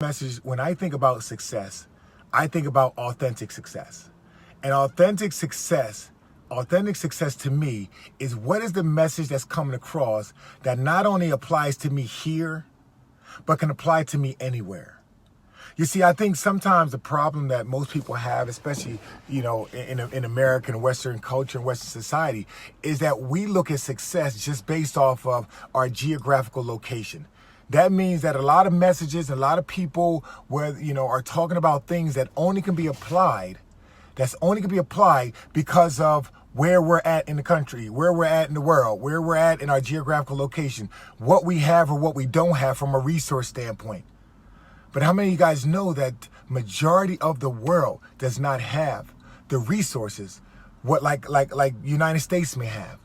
message, when I think about success, I think about authentic success. And authentic success to me is what is the message that's coming across that not only applies to me here, but can apply to me anywhere. You see, I think sometimes the problem that most people have, especially, in American Western culture and Western society, is that we look at success just based off of our geographical location. That means that a lot of messages, a lot of people are talking about things that only can be applied, because of where we're at in the country, where we're at in the world, where we're at in our geographical location, what we have or what we don't have from a resource standpoint. But how many of you guys know that majority of the world does not have the resources what like United States may have?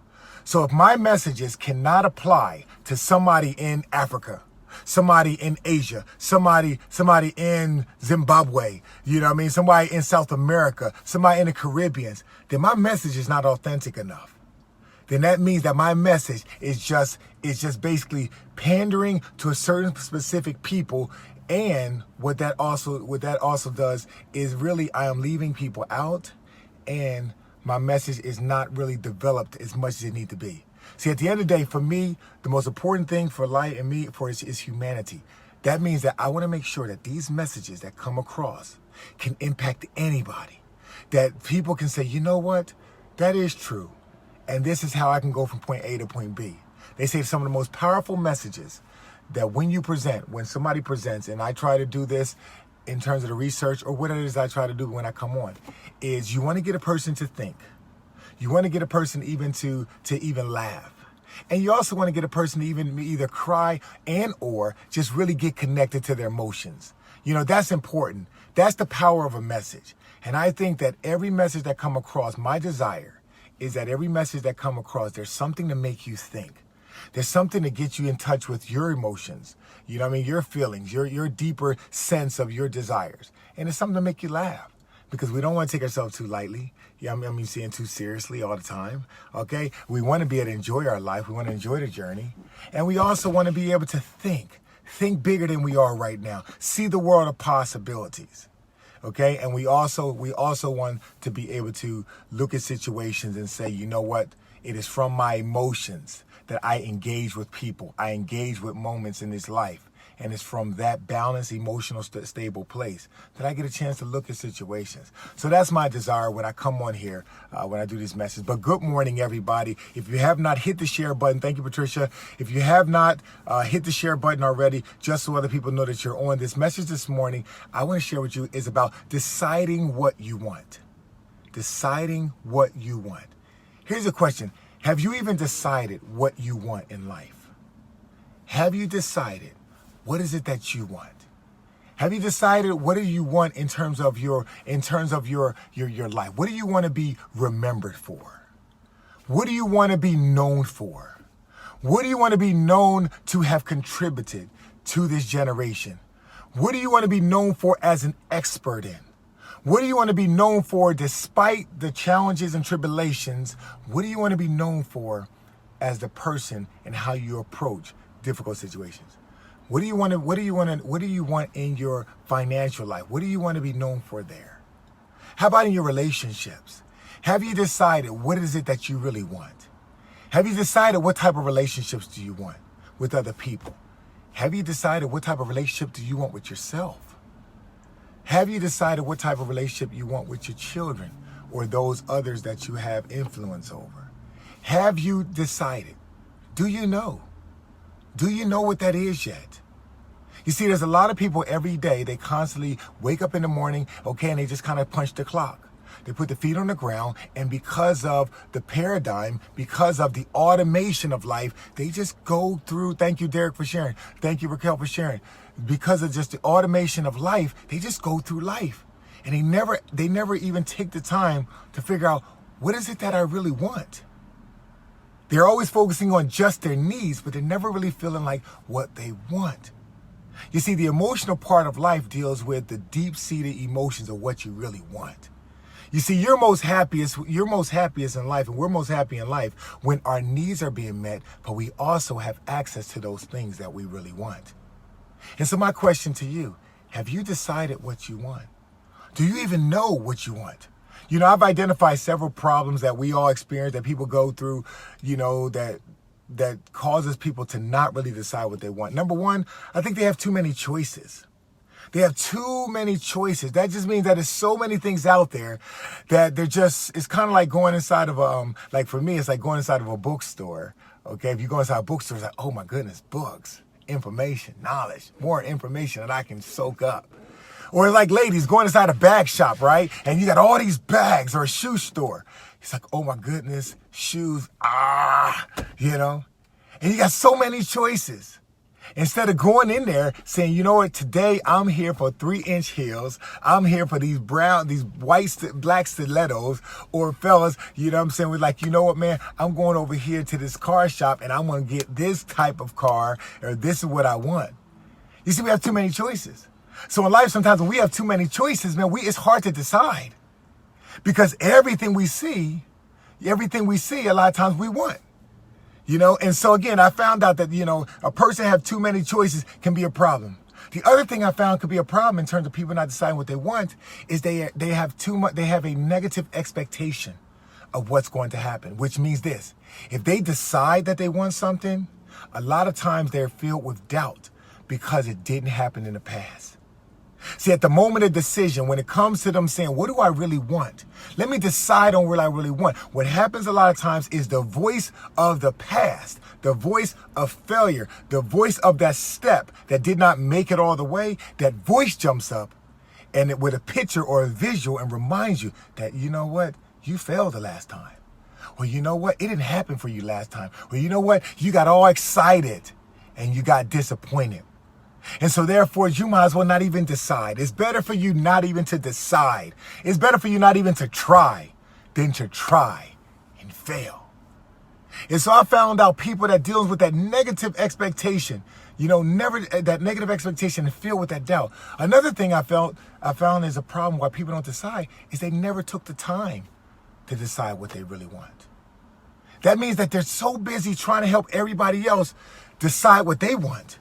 So if my messages cannot apply to somebody in Africa, somebody in Asia, somebody in Zimbabwe, somebody in South America, somebody in the Caribbean, then my message is not authentic enough. Then that means that my message is just basically pandering to a certain specific people. And what that also does is really I am leaving people out, and my message is not really developed as much as it needs to be. See, at the end of the day, for me, the most important thing for life and me is humanity. That means that I want to make sure that these messages that come across can impact anybody. That people can say, you know what, that is true. And this is how I can go from point A to point B. They say some of the most powerful messages that when somebody presents, and I try to do this in terms of the research or what it is I try to do when I come on, is you want to get a person to think. You want to get a person even to even laugh. And you also want to get a person to even either cry and or just really get connected to their emotions. That's important. That's the power of a message. And I think that every message that come across, my desire is that every message that come across, there's something to make you think. There's something to get you in touch with your emotions, your feelings, your deeper sense of your desires. And it's something to make you laugh, because we don't want to take ourselves too lightly. Seeing too seriously all the time. Okay. We want to be able to enjoy our life. We want to enjoy the journey. And we also want to be able to think bigger than we are right now. See the world of possibilities. Okay. And we also want to be able to look at situations and say, you know what? It is from my emotions that I engage with people. I engage with moments in this life. And it's from that balanced, emotional, stable place that I get a chance to look at situations. So that's my desire when I come on here, when I do these messages. But good morning, everybody. If you have not hit the share button, thank you, Patricia. If you have not hit the share button already, just so other people know that you're on, this message this morning, I want to share with you is about deciding what you want. Deciding what you want. Here's a question. Have you even decided what you want in life? Have you decided what is it that you want? Have you decided what do you want in terms of your life? What do you want to be remembered for? What do you want to be known for? What do you want to be known to have contributed to this generation? What do you want to be known for as an expert in? What do you want to be known for despite the challenges and tribulations? What do you want to be known for as the person and how you approach difficult situations? What do you want in your financial life? What do you want to be known for there? How about in your relationships? Have you decided what is it that you really want? Have you decided what type of relationships do you want with other people? Have you decided what type of relationship do you want with yourself? Have you decided what type of relationship you want with your children or those others that you have influence over? Have you decided? Do you know? Do you know what that is yet? You see, there's a lot of people every day, they constantly wake up in the morning, and they just kind of punch the clock. They put their feet on the ground, and because of the paradigm, because of the automation of life, they just go through. Thank you, Derek, for sharing. Thank you, Raquel, for sharing. Because of just the automation of life, they just go through life. And they never even take the time to figure out, what is it that I really want? They're always focusing on just their needs, but they're never really feeling like what they want. You see, the emotional part of life deals with the deep-seated emotions of what you really want. You see, you're most happiest in life, and we're most happy in life when our needs are being met, but we also have access to those things that we really want. And so my question to you, Have you decided what you want? Do you even know what you want? You know, I've identified several problems that we all experience, that people go through, you know, that causes people to not really decide what they want. Number one, I think they have too many choices. They have too many choices. That just means that there's so many things out there that it's kind of like going inside of like for me, it's like going inside of a bookstore. Okay, if you go inside a bookstore, it's like, oh my goodness, books, information, knowledge, more information that I can soak up. Or like ladies going inside a bag shop, right? And you got all these bags, or a shoe store. It's like, oh my goodness, shoes, you know? And you got so many choices. Instead of going in there saying, you know what, today I'm here for 3-inch heels. I'm here for these black stilettos. Or fellas, you know what I'm saying, we're like, you know what, man, I'm going over here to this car shop and I'm going to get this type of car, or this is what I want. You see, we have too many choices. So in life, sometimes when we have too many choices, man, it's hard to decide. Because everything we see, a lot of times we want. You know, and so again, I found out that, you know, a person have too many choices can be a problem. The other thing I found could be a problem in terms of people not deciding what they want is they have too much, they have a negative expectation of what's going to happen, which means this: if they decide that they want something, a lot of times they're filled with doubt because it didn't happen in the past. See, at the moment of decision, when it comes to them saying, what do I really want? Let me decide on what I really want. What happens a lot of times is the voice of the past, the voice of failure, the voice of that step that did not make it all the way, that voice jumps up and with a picture or a visual and reminds you that, you know what, you failed the last time. Or you know what, it didn't happen for you last time. Or you know what, you got all excited and you got disappointed. And so therefore, you might as well not even decide. It's better for you not even to decide. It's better for you not even to try than to try and fail. And so I found out people that deals with that negative expectation, you know, never that negative expectation and filled with that doubt. Another thing I found is a problem why people don't decide is they never took the time to decide what they really want. That means that they're so busy trying to help everybody else decide what they want.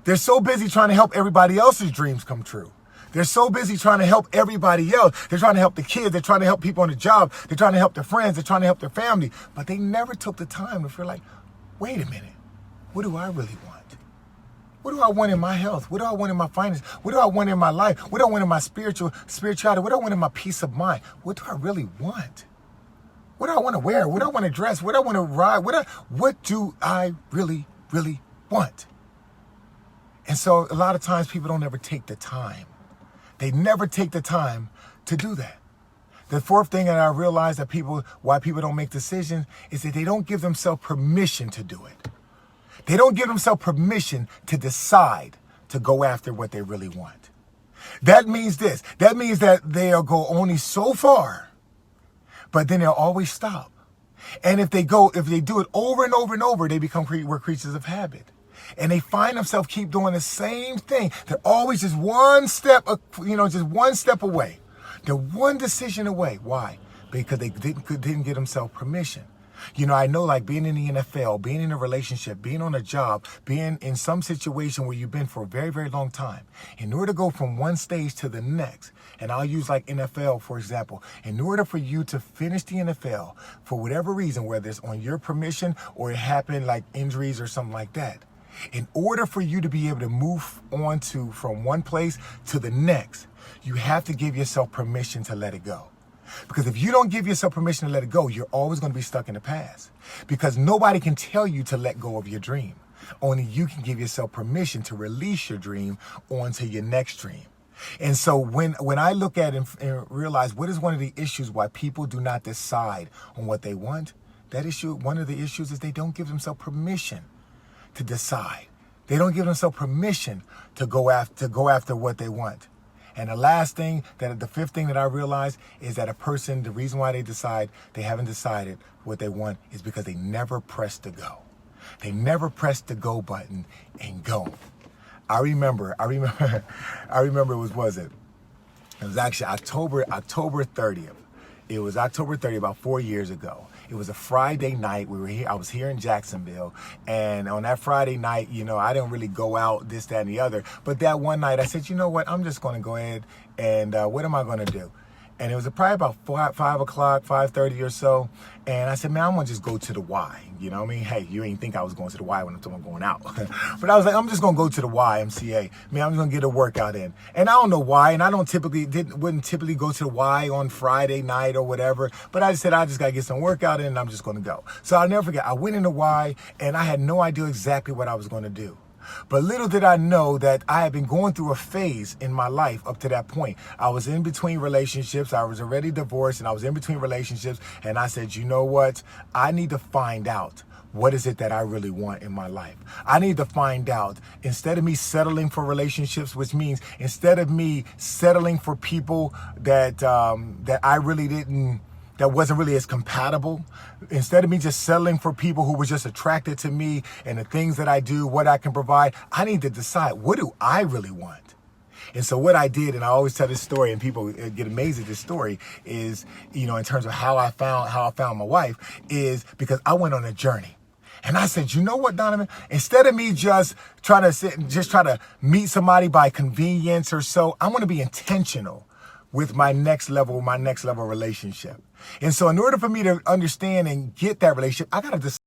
They're so busy trying to help everybody else's dreams come true. They're so busy trying to help everybody else. They're trying to help the kids. They're trying to help people on the job. They're trying to help their friends. They're trying to help their family. But they never took the time to feel like, wait a minute, what do I really want? What do I want in my health? What do I want in my finances? What do I want in my life? What do I want in my spirituality? What do I want in my peace of mind? What do I really want? What do I want to wear? What do I want to dress? What do I want to ride? What do I really, really want? And so a lot of times people don't ever take the time. They never take the time to do that. The fourth thing that I realized why people don't make decisions is that they don't give themselves permission to do it. They don't give themselves permission to decide to go after what they really want. That means this. That means that they'll go only so far, but then they'll always stop. And if they do it over and over and over, they become creatures of habit. And they find themselves keep doing the same thing. They're always just one step away. They're one decision away. Why? Because they didn't give themselves permission. You know, I know, like being in the NFL, being in a relationship, being on a job, being in some situation where you've been for a very, very long time. In order to go from one stage to the next, and I'll use like NFL, for example, in order for you to finish the NFL, for whatever reason, whether it's on your permission or it happened like injuries or something like that, in order for you to be able to move on from one place to the next, you have to give yourself permission to let it go. Because if you don't give yourself permission to let it go, you're always going to be stuck in the past. Because nobody can tell you to let go of your dream. Only you can give yourself permission to release your dream onto your next dream. And so when I look at and realize what is one of the issues why people do not decide on what they want, one of the issues is they don't give themselves permission to decide. They don't give themselves permission to go after what they want. And the fifth thing that I realized is that the reason why they haven't decided what they want is because they never press the go. They never press the go button and go. I remember, it was actually October 30th. It was October 30th, about 4 years ago. It was a Friday night. We were here. I was here in Jacksonville. And on that Friday night, you know, I didn't really go out, this, that, and the other. But that one night I said, you know what? I'm just going to go ahead and what am I going to do? And it was probably about 5 o'clock, 5:30 or so. And I said, man, I'm going to just go to the Y. You know what I mean? Hey, you ain't think I was going to the Y when I'm talking about going out. But I was like, I'm just going to go to the YMCA. Man, I'm just going to get a workout in. And I don't know why. And I wouldn't typically go to the Y on Friday night or whatever. But I just said, I just got to get some workout in and I'm just going to go. So I'll never forget. I went in the Y and I had no idea exactly what I was going to do. But little did I know that I had been going through a phase in my life up to that point. I was in between relationships. I was already divorced and I was in between relationships. And I said, you know what? I need to find out what is it that I really want in my life. I need to find out, instead of me settling for relationships, which means instead of me settling for people that I really didn't, that wasn't really as compatible. Instead of me just settling for people who were just attracted to me and the things that I do, what I can provide, I need to decide, what do I really want? And so what I did, and I always tell this story and people get amazed at this story, is, you know, in terms of how I found my wife, is because I went on a journey. And I said, you know what, Donovan? Instead of me just trying to sit and just try to meet somebody by convenience or so, I'm going to be intentional with my next level relationship. And so in order for me to understand and get that relationship, I got to decide.